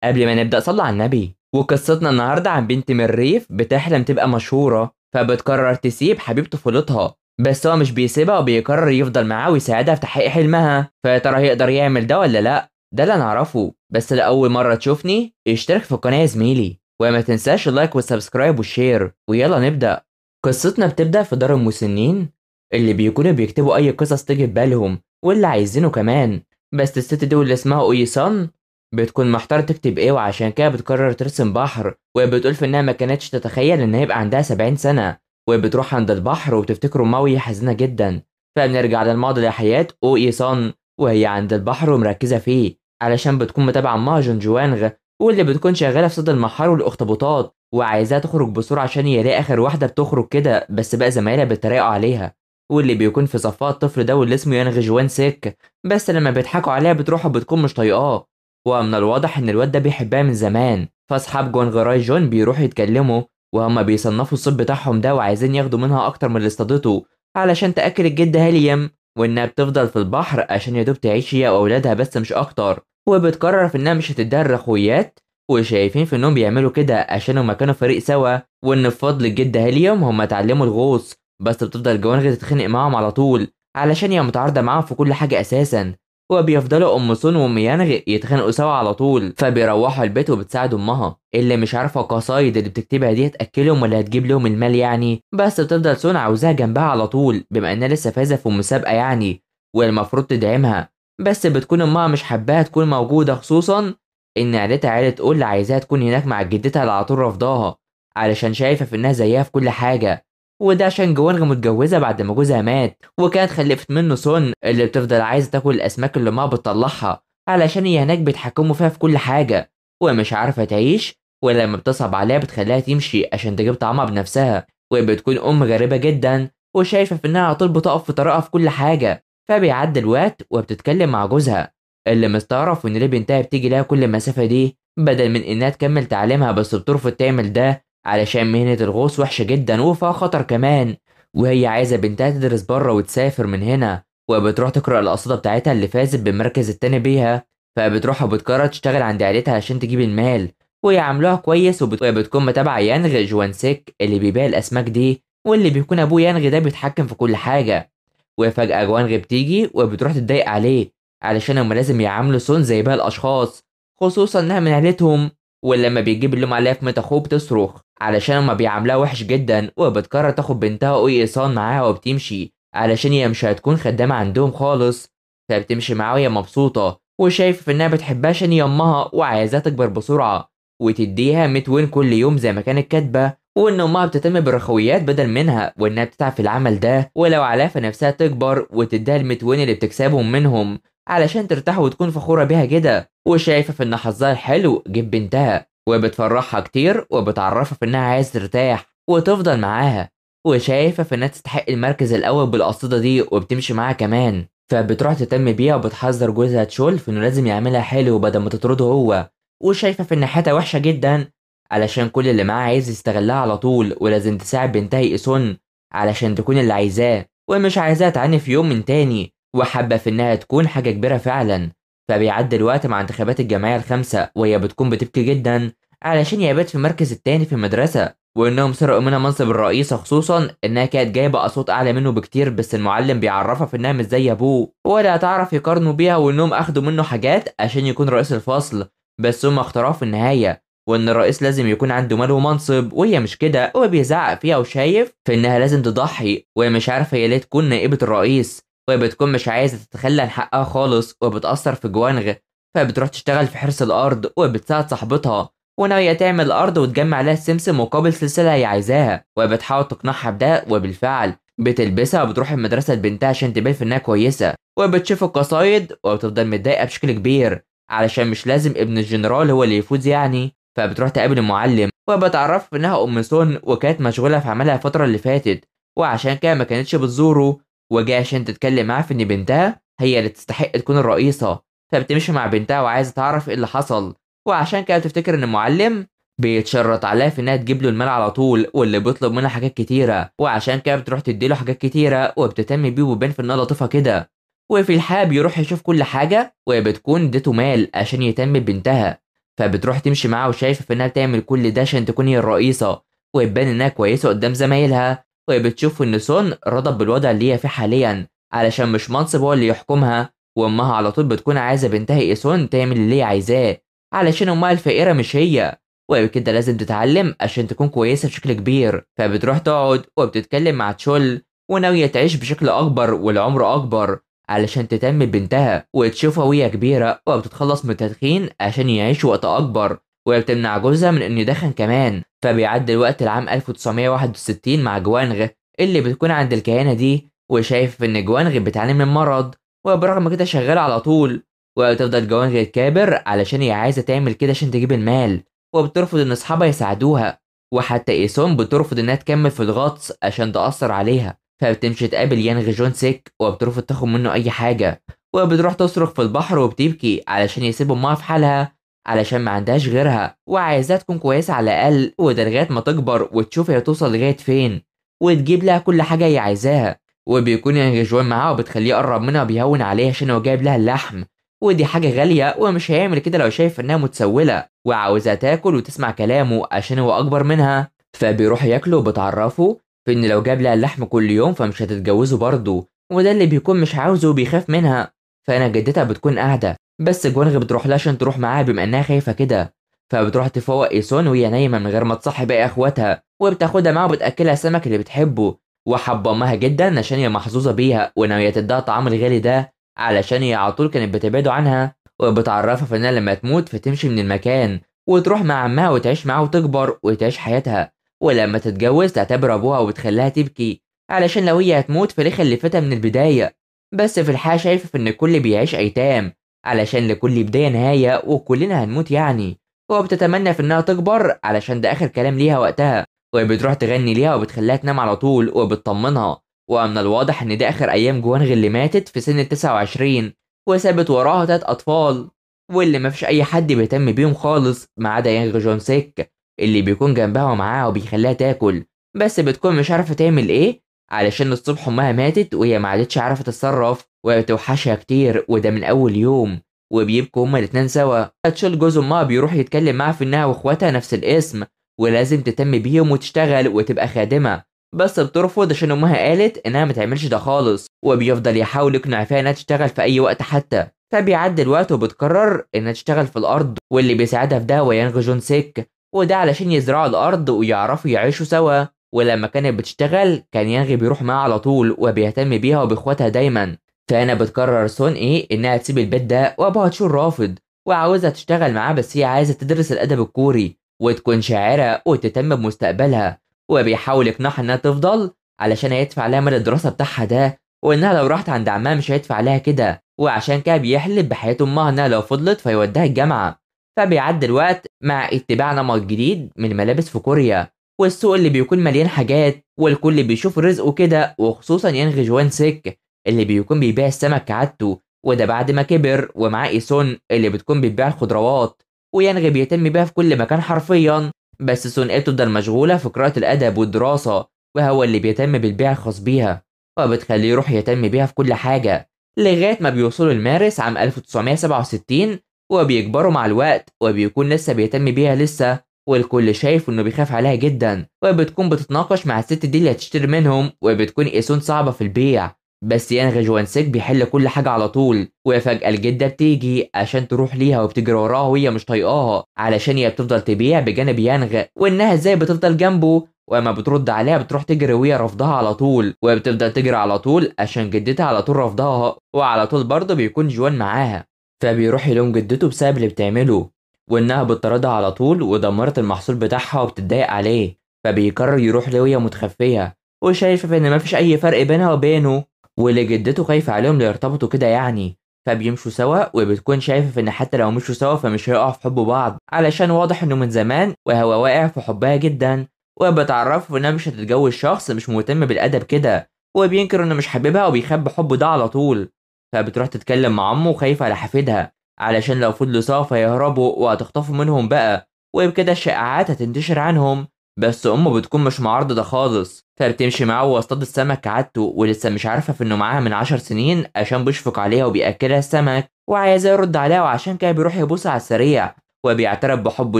قبل ما نبدأ صلوا على النبي. وقصتنا النهاردة عن بنت من الريف بتحلم تبقى مشهورة، فبتقرر تسيب حبيب طفولتها، بس هو مش بيسيبها وبيقرر يفضل معاها ويساعدها في تحقيق حلمها. فيا ترى هيقدر يعمل ده ولا لأ؟ ده اللي نعرفه. بس لأول مرة تشوفني اشترك في القناة يا زميلي، وما تنساش اللايك والسبسكرايب والشير، ويلا نبدأ. قصتنا بتبدأ في دار المسنين اللي بيكونوا بيكتبوا أي قصص تيجي في بالهم واللي عايزينه كمان. بس الست دي اللي اسمها أويسان بتكون محتارة تكتب ايه، وعشان كده بتقرر ترسم بحر. وبتقول في انها ما كانتش تتخيل ان هيبقى عندها 70 سنة. وبتروح عند البحر وبتفتكر امها وهي حزينة جدا. فبنرجع للماضي لحياة او اي سان وهي عند البحر ومركزة فيه، علشان بتكون متابعة امها جون جوانغ، واللي بتكون شغالة في صيد المحار والاخطبوطات، وعايزاها تخرج بسرعة عشان هي اخر واحدة بتخرج كده. بس بقى زمايلها بيتريقوا عليها، واللي بيكون في صفها الطفل ده واللي اسمه يانغ جوان سيك. بس لما بيضحكوا عليها بتروح وبتكون مش طايقاه، ومن الواضح ان الواد ده بيحبها من زمان. فاصحاب جون غراي جون بيروحوا يتكلموا، وهما بيصنفوا الصيد بتاعهم ده وعايزين ياخدوا منها اكتر من اللي اصطادته، علشان تاكل الجد هيليام، وانها بتفضل في البحر عشان يدوب تعيش هي واولادها بس مش اكتر. وبتقرر في انها مش هتديها الرخويات، وشايفين في انهم بيعملوا كده عشان هما كانوا فريق سوا، وان بفضل الجد هيليام هما اتعلموا الغوص. بس بتفضل جوانغ تتخانق معاهم على طول علشان هي متعارضه معاهم في كل حاجه اساسا. وبيفضلوا ام سون وام يانغ يتخانقوا سوا على طول. فبيروحوا البيت وبتساعد امها اللي مش عارفه القصايد اللي بتكتبها دي هتاكلهم ولا هتجيب لهم المال يعني. بس بتفضل سون عاوزاها جنبها على طول بما انها لسه فايزه في المسابقه يعني، والمفروض تدعمها. بس بتكون امها مش حباها تكون موجوده، خصوصا ان عيلتها عيله تقول اللي عايزاها تكون هناك مع جدتها اللي على طول رافضاها، علشان شايفه في انها زيها في كل حاجه. وده عشان جوانغ متجوزه بعد ما جوزها مات، وكانت خلفت منه سون اللي بتفضل عايزه تاكل الاسماك اللي ما بتطلعها، علشان هي هناك بيتحكموا فيها في كل حاجه ومش عارفه تعيش. ولما بتصعب عليها بتخليها تمشي عشان تجيب طعامها بنفسها. وبتكون ام غريبه جدا وشايفه في انها على طول بتقف في طريقها في كل حاجه. فبيعدي الوقت وبتتكلم مع جوزها اللي مستغرب ان ليه بنتها بتيجي لها كل المسافه دي بدل من انها تكمل تعليمها، بس بترفض تعمل ده علشان مهنة الغوص وحشة جدا وفيها خطر كمان، وهي عايزة بنتها تدرس بره وتسافر من هنا. وبتروح تقرأ القصيدة بتاعتها اللي فازت بالمركز التاني بيها. فبتروح وبتقرر تشتغل عند عيلتها عشان تجيب المال، ويعاملوها كويس. وبتكون متابعة يانغ جوان سيك اللي بيبيع الأسماك دي، واللي بيكون أبوه يانغ ده بيتحكم في كل حاجة. وفجأة جوانغ بتيجي وبتروح تتضايق عليه علشان هما لازم يعاملوا سون زي باقي الأشخاص، خصوصا إنها من عيلتهم. ولما بيجيب اللوم عليها في ميت اخوه بتصرخ علشان هما بيعاملوها وحش جدا. وبتقرر تاخد بنتها اوي ايسان معاها وبتمشي علشان هي مش هتكون خدامة عندهم خالص. فبتمشي معاها وهي مبسوطة وشايفة في انها بتحبها عشان هي امها وعايزاها تكبر بسرعة وتديها 100 وين كل يوم زي ما كانت كاتبة، وان امها بتهتم بالرخويات بدل منها، وانها بتتعب في العمل ده ولو عليها فنفسها تكبر وتديها ال 100 وين اللي بتكسبهم منهم علشان ترتاح وتكون فخورة بيها كده. وشايفة في ان حظها الحلو جيب بنتها وبتفرحها كتير وبتعرفها في انها عايز ترتاح وتفضل معاها، وشايفة في انها تستحق المركز الاول بالقصيدة دي وبتمشي معاها كمان. فبتروح تهتم بيها وبتحذر جوزها تشول في انه لازم يعملها حلو بدل ما تطرده هو. وشايفة في ان حياتها وحشة جدا علشان كل اللي معاها عايز يستغلها على طول، ولازم تساعد بنتها يئسون علشان تكون اللي عايزاه ومش عايزاها تعاني في يوم من تاني، وحابة في انها تكون حاجة كبيرة فعلا. فبيعدي الوقت مع انتخابات الجمعية الخامسة وهي بتكون بتبكي جدا علشان يابت في المركز التاني في المدرسة، وانهم سرقوا منها منصب الرئيسة، خصوصا انها كانت جايبة اصوات اعلى منه بكتير. بس المعلم بيعرفها في انها مش زي ابوه ولا هتعرف يقارنوا بيها، وانهم اخدوا منه حاجات عشان يكون رئيس الفصل، بس هم اختاروه في النهاية، وان الرئيس لازم يكون عنده مال ومنصب وهي مش كده. وبيزعق فيها وشايف في انها لازم تضحي، وهي مش عارفة هي ليه تكون نائبة الرئيس، وهي بتكون مش عايزة تتخلى عن حقها خالص وبتأثر في جوانغ. فبتروح تشتغل في حرث الأرض وبتساعد صاحبتها وناوية تعمل الأرض وتجمع لها السمسم مقابل سلسلة هي عايزاها، وبتحاول تقنعها بده وبالفعل بتلبسها وبتروح المدرسة لبنتها عشان تبان في إنها كويسة. وبتشوف القصايد وبتفضل متضايقة بشكل كبير علشان مش لازم ابن الجنرال هو اللي يفوز يعني. فبتروح تقابل المعلم وبتعرف إنها أم سون وكانت مشغولة في عملها الفترة اللي فاتت، وعشان كده ما كانتش بتزوره، وجاي عشان تتكلم معاه في ان بنتها هي اللي تستحق تكون الرئيسة. فبتمشي مع بنتها وعايزة تعرف ايه اللي حصل، وعشان كده بتفتكر ان المعلم بيتشرط عليها في انها تجيب له المال على طول واللي بيطلب منها حاجات كتيرة، وعشان كده بتروح تديله حاجات كتيرة وبتهتم بيه وبين في انها لطيفة كده. وفي الحال بيروح يشوف كل حاجة وهي بتكون اديته مال عشان يهتم ببنتها، فبتروح تمشي معاها وشايفة إنها بتعمل كل ده عشان تكون هي الرئيسة وتبان إنها كويسة قدام زمايلها، وبتشوف إن سون رضت بالوضع اللي هي فيه حاليا علشان مش منصب هو اللي يحكمها، وأمها على طول بتكون عايزة بنتها إيسون تعمل اللي هي عايزاه علشان أمها الفقيرة مش هي، وبكده لازم تتعلم عشان تكون كويسة بشكل كبير. فبتروح تقعد وبتتكلم مع تشول وناوية تعيش بشكل أكبر والعمر أكبر علشان تهتم ببنتها وتشوفها وهي كبيرة وبتتخلص من التدخين عشان يعيش وقت أكبر، وبتمنع جوزها من إنه يدخن كمان. فبيعدي الوقت العام 1961 مع جوانغ اللي بتكون عند الكهنة دي، وشايف إن جوانغ بتعاني من مرض وبرغم كده شغالة على طول، وتفضل جوانغ تكابر علشان هي عايزة تعمل كده عشان تجيب المال، وبترفض إن أصحابها يساعدوها، وحتى إيسون بترفض إنها تكمل في الغطس عشان تأثر عليها. فبتمشي تقابل يانغ جون سيك وبترفض تاخد منه أي حاجة، وبتروح تصرخ في البحر وبتبكي علشان يسيب أمها في حالها علشان ما عندهاش غيرها وعايزاها تكون كويسة على الأقل، وده لغاية ما تكبر وتشوف هي توصل لغاية فين وتجيب لها كل حاجة هي عايزاها. وبيكون يانغ جون معاها وبتخليه يقرب منها وبيهون عليها عشان هو جايب لها اللحم، ودي حاجة غالية ومش هيعمل كده لو شايف إنها متسولة وعاوزها تاكل وتسمع كلامه عشان هو أكبر منها. فبيروح ياكله وبتعرفه في إن لو جاب لها اللحم كل يوم فمش هتتجوزه برضه، وده اللي بيكون مش عاوزه وبيخاف منها. فأنا جدتها بتكون قاعدة بس جوانغ بتروح لها عشان تروح معاها بما إنها خايفة كده، فبتروح تفوق إيسون وهي نايمة من غير ما تصحي باقي إخواتها، وبتاخدها معاها وبتأكلها السمك اللي بتحبه، وحب أمها جدا عشان هي محظوظة بيها وناوية تديها الطعام الغالي ده علشان هي على طول كانت بتبعده عنها، وبتعرفها في إنها لما تموت فتمشي من المكان وتروح مع عمها وتعيش معاه وتكبر وتعيش حياتها، ولما تتجوز تعتبر أبوها وبتخليها تبكي علشان لو هي هتموت فليه خلفتها من البداية. بس في الحقيقة شايفة إن الكل بيعيش أيتام علشان لكل بداية نهاية وكلنا هنموت يعني، وبتتمنى في إنها تكبر علشان ده آخر كلام ليها وقتها، وبتروح تغني ليها وبتخليها تنام على طول وبتطمنها. ومن الواضح إن ده آخر أيام جوانغ اللي ماتت في سن 29 وسابت وراها 3 أطفال، واللي مفيش أي حد بيهتم بيهم خالص ما عدا يانغ جون سيك اللي بيكون جنبها ومعاها وبيخليها تاكل، بس بتكون مش عارفة تعمل إيه علشان الصبح أمها ماتت وهي ما عادتش عارفة تتصرف وبتوحشها كتير وده من أول يوم، وبيبكوا هما الاتنين سوا. تشيل جوز أمها بيروح يتكلم معاها في إنها وإخواتها نفس الاسم ولازم تهتم بيهم وتشتغل وتبقى خادمة، بس بترفض عشان أمها قالت إنها ما تعملش ده خالص، وبيفضل يحاول يقنع فيها إنها تشتغل في أي وقت حتى. فبيعدي الوقت وبتقرر إنها تشتغل في الأرض، واللي بيساعدها في ده هو يانغ جون سيك، وده علشان يزرعوا الأرض ويعرفوا يعيشوا سوا. ولما كانت بتشتغل كان يانغ بيروح معاها على طول وبيهتم بيها وبإخواتها دايما. فهنا بتقرر سون إيه إنها تسيب البيت ده وأبوها تشون رافض وعاوزها تشتغل معاه، بس هي عايزة تدرس الأدب الكوري وتكون شاعرة وتهتم بمستقبلها، وبيحاول يقنعها إنها تفضل علشان هيدفع لها مال الدراسة بتاعها ده، وإنها لو راحت عند عمها مش هيدفع لها كده، وعشان كده بيحلف بحياة أمها إنها لو فضلت فيوديها الجامعة. فبيعدي الوقت مع اتباع نمط جديد من الملابس في كوريا والسوق اللي بيكون مليان حاجات والكل بيشوف رزقه كده، وخصوصا يانغ جوان سيك اللي بيكون بيبيع السمك كعادته، وده بعد ما كبر، ومعاه إيسون اللي بتكون بتبيع الخضروات ويانغ بيهتم بيها في كل مكان حرفيا، بس سون إيه بتفضل مشغولة في قراءة الأدب والدراسة وهو اللي بيهتم بالبيع الخاص بيها، وبتخليه يروح يهتم بيها في كل حاجة لغاية ما بيوصلوا لمارس عام 1967 وبيكبروا مع الوقت وبيكون لسه بيهتم بيها لسه، والكل شايف انه بيخاف عليها جدا، وبتكون بتتناقش مع الست دي اللي هتشتري منهم، وبتكون ايسون صعبة في البيع بس يانغ جوان سيك بيحل كل حاجة على طول. وفجأة الجدة بتيجي عشان تروح ليها وبتجري وراها وهي مش طايقاها علشان هي بتفضل تبيع بجانب يانغ وانها ازاي بتفضل جنبه، وما بترد عليها بتروح تجري وهي رافضاها على طول، وبتفضل تجري على طول عشان جدتها على طول رافضاها، وعلى طول برضه بيكون جوان معاها، فبيروح يلوم جدته بسبب اللي بتعمله وانها بتطردها على طول ودمرت المحصول بتاعها وبتتضايق عليه، فبيقرر يروح ليه وهي متخفية وشايفة ان مفيش اي فرق بينها وبينه، واللي جدته خايفة عليهم ليرتبطوا كده يعني. فبيمشوا سوا وبتكون شايفة ان حتى لو مشوا سوا فمش هيقعوا في حب بعض علشان واضح انه من زمان وهو واقع في حبها جدا، وبتعرفوا انها مش هتتجوز شخص مش مهتم بالادب كده، وبينكر انه مش حاببها وبيخبي حبه ده على طول. فبتروح تتكلم مع امه وخايفة على حفيدها علشان لو فضلوا سوا فيهربوا وهتخطفوا منهم بقى، وبكده الشائعات هتنتشر عنهم، بس امه بتكون مش معارضة ده خالص، فبتمشي معاه واصطاد السمك كعادته ولسه مش عارفة في انه معاها من 10 سنين عشان بيشفق عليها وبيأكلها السمك وعايزاه يرد عليها، وعشان كده بيروح يبوسها على السريع وبيعترف بحبه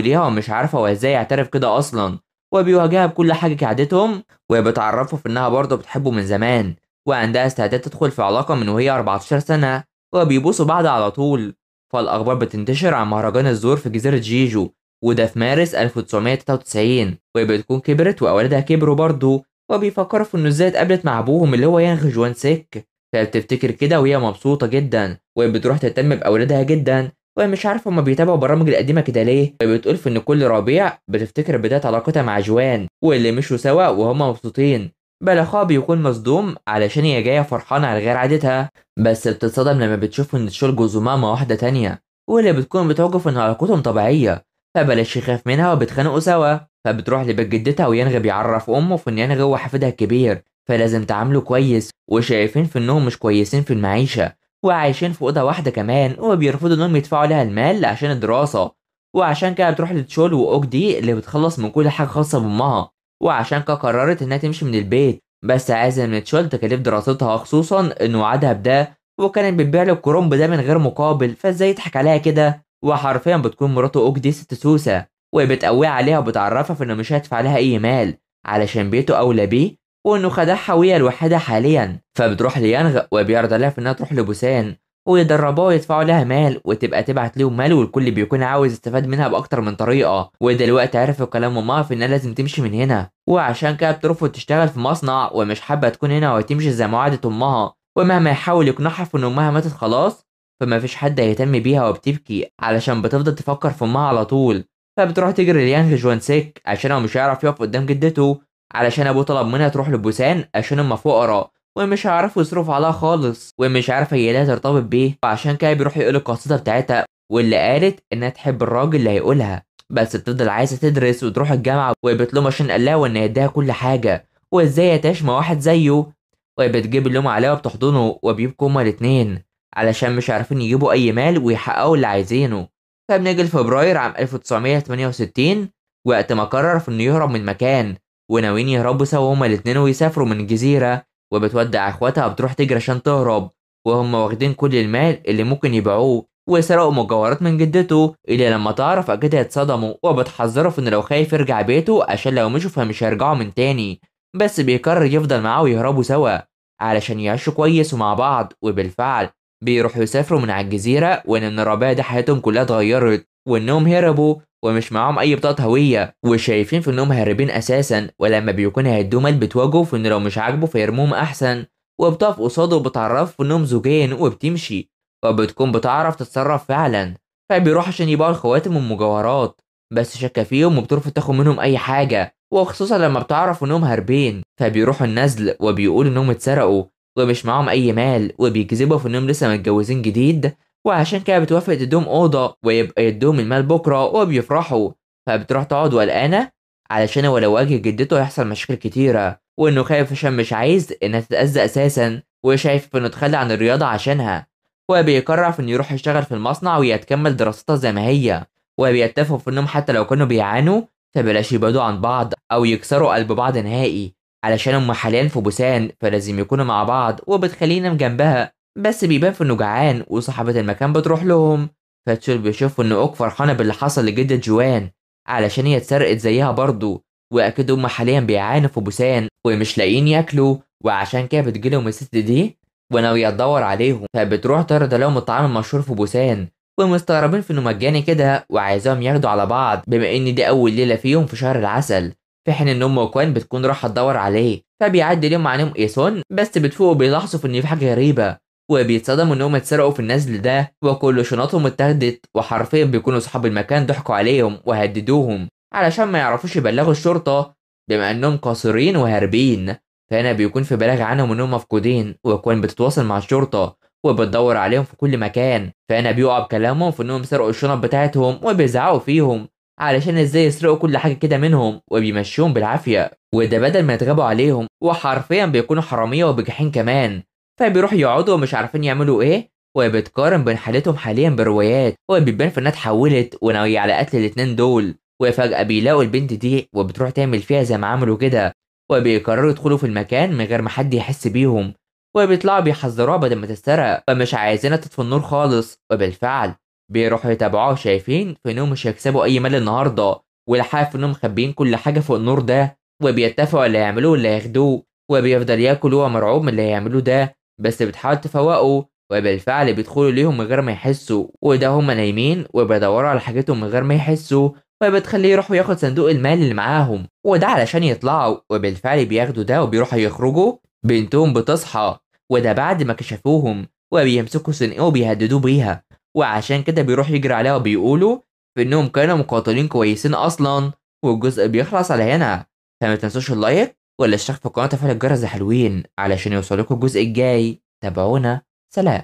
ليها ومش عارفة هو ازاي يعترف كده أصلا، وبيواجهها بكل حاجة كعادتهم، وبتعرفه في إنها برضه بتحبه من زمان وعندها استعداد تدخل في علاقة من وهي 14 سنة، وبيبوسوا بعض على طول. فالأخبار بتنتشر عن مهرجان الزور في جزيرة جيجو، وده في مارس 1993، وبتكون كبرت وأولادها كبروا برضه، وبيفكروا في إنه ازاي اتقابلت مع أبوهم اللي هو يانغ جوان سيك. فبتفتكر كده وهي مبسوطة جدا، وبتروح تهتم بأولادها جدا، ومش عارفة هما بيتابعوا البرامج القديمة كده ليه. وبتقول في إن كل ربيع بتفتكر بداية علاقتها مع جوان واللي مشوا سوا وهما مبسوطين، بل أخوها بيكون مصدوم علشان هي جاية فرحانة على غير عادتها، بس بتتصدم لما بتشوف إن تشول جوزوما مع واحدة تانية، واللي بتكون بتوقف إن علاقتهم طبيعية، فبلاش يخاف منها وبتخانقوا سوا. فبتروح لبيت جدتها ويانغ بيعرف أمه في إن يانغ هو حفيدها الكبير، فلازم تعامله كويس، وشايفين في إنهم مش كويسين في المعيشة وعايشين في أوضة واحدة كمان، وبيرفضوا إنهم يدفعوا لها المال عشان الدراسة. وعشان كده بتروح لتشول وأوك دي اللي بتخلص من كل حاجة خاصة بأمها، وعشان كده قررت إنها تمشي من البيت، بس عايزة من تشول تكاليف دراستها، خصوصا إنه وعدها بده وكانت بتبيع له الكرنب ده من غير مقابل، فازاي يضحك عليها كده. وحرفيا بتكون مراته أوك دي ست سوسة، وبتقويها عليها وبتعرفها في إنه مش هيدفع لها أي مال علشان بيته أولى بيه، وإنه خدعها وهي الوحيدة حاليا. فبتروح ليانغ وبيعرض عليها في إنها تروح لبوسان ويدربوها ويدفعوا لها مال وتبقى تبعت لهم مال، والكل بيكون عاوز يستفاد منها بأكتر من طريقة. ودلوقتي عرفوا كلام مامها في إنها لازم تمشي من هنا، وعشان كده بترفض تشتغل في مصنع ومش حابة تكون هنا وتمشي زي ما وعدت أمها، ومهما يحاول يقنعها في إن أمها ماتت خلاص فما فيش حد هيهتم بيها، وبتبكي علشان بتفضل تفكر في أمها على طول. فبتروح تجري ليانغ جوان سيك عشان هو مش هيعرف يقف قدام جدته، علشان ابوه طلب منها تروح لبوسان عشان هم فقراء ومش هيعرفوا يصرفوا عليها خالص، ومش عارفه هي ليه ترتبط بيه، وعشان كده بيروح يقول القصيده بتاعتها واللي قالت انها تحب الراجل اللي هيقولها، بس بتفضل عايزه تدرس وتروح الجامعه، وبتلوم عشان قال لها وان يديها كل حاجه وازاي هتعيش مع واحد زيه، وبتجيب اللوم عليها وبتحضنه وبيبكوا هما الاتنين علشان مش عارفين يجيبوا اي مال ويحققوا اللي عايزينه. فبنيجي لفبراير عام 1968، وقت ما قرر في انه يهرب من مكان، وناويين يهربوا سوا هما الاتنين ويسافروا من الجزيرة، وبتودع اخواتها بتروح تجري عشان تهرب، وهم واخدين كل المال اللي ممكن يبيعوه، وسرقوا مجوهرات من جدته اللي لما تعرف اكيد هيتصدموا، وبتحذره في ان لو خايف يرجع بيته عشان لو مشوا فمش هيرجعوا من تاني، بس بيقرر يفضل معاه ويهربوا سوا علشان يعيشوا كويس ومع بعض. وبالفعل بيروحوا يسافروا من على الجزيرة، وإن من الربيع ده حياتهم كلها اتغيرت، وإنهم هربوا ومش معاهم أي بطاقة هوية، وشايفين في إنهم هاربين أساسا، ولما بيكونوا هيدوا مال بتواجهوا في إن لو مش عاجبه فيرموهم أحسن، وبتقف قصاده وبتعرف إنهم زوجين وبتمشي، وبتكون بتعرف تتصرف فعلا. فبيروح عشان يبيعوا الخواتم والمجوهرات، بس شاكة فيهم وبترفض تاخد منهم أي حاجة، وخصوصا لما بتعرف إنهم هاربين. فبيروحوا النزل وبيقولوا إنهم اتسرقوا ومش معاهم اي مال، وبيكذبوا في انهم لسه متجوزين جديد، وعشان كده بتوافق تديهم اوضه ويبقى يدوهم المال بكره وبيفرحوا. فبتروح تقعد وقلقانه علشان هو لو واجه جدته هيحصل مشاكل كتيره، وانه خايف عشان مش عايز انها تتاذى اساسا، وشايف انه تخلى عن الرياضه عشانها، وبيقرر في انه يروح يشتغل في المصنع ويتكمل دراستها زي ما هي، وبيتفقوا في انهم حتى لو كانوا بيعانوا فبلاش يبعدوا عن بعض او يكسروا قلب بعض نهائي، علشان هم حاليا في بوسان فلازم يكونوا مع بعض، وبتخليه ينام جنبها، بس بيبان في انه جعان وصاحبة المكان بتروح لهم. فتشول بيشوف ان اوك فرحانة باللي حصل لجدة جوان علشان هي اتسرقت زيها برضه، واكيد هم حاليا بيعانوا في بوسان ومش لاقيين ياكلوا، وعشان كده بتجيلهم الست دي وناوية تدور عليهم، فبتروح تعرض لهم الطعام المشهور في بوسان، ومستغربين في انه مجاني كده وعايزاهم ياخدوا على بعض بما ان دي اول ليلة فيهم في شهر العسل، في حين ان ام اوكوان بتكون رايحه تدور عليه. فبيعدي اليوم عليهم ايسون، بس بتفوقوا بيلاحظوا في ان في حاجه غريبه، وبيتصدموا انهم اتسرقوا في النزل ده وكل شنطهم اتاخدت، وحرفيا بيكونوا اصحاب المكان ضحكوا عليهم وهددوهم علشان ما يعرفوش يبلغوا الشرطه بما انهم قاصرين وهاربين. فهنا بيكون في بلاغ عنهم انهم مفقودين، وكوين بتتواصل مع الشرطه وبتدور عليهم في كل مكان. فهنا بيقع بكلامهم في انهم سرقوا الشنط بتاعتهم وبيزعقوا فيهم علشان ازاي يسرقوا كل حاجه كده منهم، وبيمشوهم بالعافيه، وده بدل ما يتغابوا عليهم، وحرفيا بيكونوا حراميه وبجحين كمان. فبيروحوا يقعدوا ومش عارفين يعملوا ايه، وبتقارن بين حالتهم حاليا بالروايات، وبيبان في انها اتحولت وناويه على قتل الاتنين دول، وفجاه بيلاقوا البنت دي وبتروح تعمل فيها زي ما عملوا كده، وبيقرروا يدخلوا في المكان من غير ما حد يحس بيهم، وبيطلعوا بيحذروها بدل ما تسرق، فمش عايزينها تطفي النور خالص. وبالفعل بيروحوا يتابعوه شايفين في انهم مش هيكسبوا اي مال النهارده، والحاف انهم مخبيين كل حاجه فوق النور ده، وبيتفقوا اللي هيعملوه واللي هياخدوه، وبيفضل ياكل وهو مرعوب من اللي هيعملوه ده، بس بتحاول تفوقه، وبالفعل بيدخلوا ليهم من غير ما يحسوا، وده هم نايمين وبيدوروا على حاجتهم من غير ما يحسوا، وبتخليه يروحوا ياخد صندوق المال اللي معاهم، وده علشان يطلعوا، وبالفعل بياخدوا ده وبيروحوا يخرجوا. بنتهم بتصحى، وده بعد ما كشفوهم، وبيمسكوا سنقه وبيهددوه بيها، وعشان كده بيروح يجري عليها وبيقولوا في انهم كانوا مقاتلين كويسين اصلا. والجزء بيخلص على هنا، فما تنسوش اللايك والاشتراك في القناة وتفعيل الجرس يا حلوين علشان يوصلكوا الجزء الجاي. تابعونا، سلام.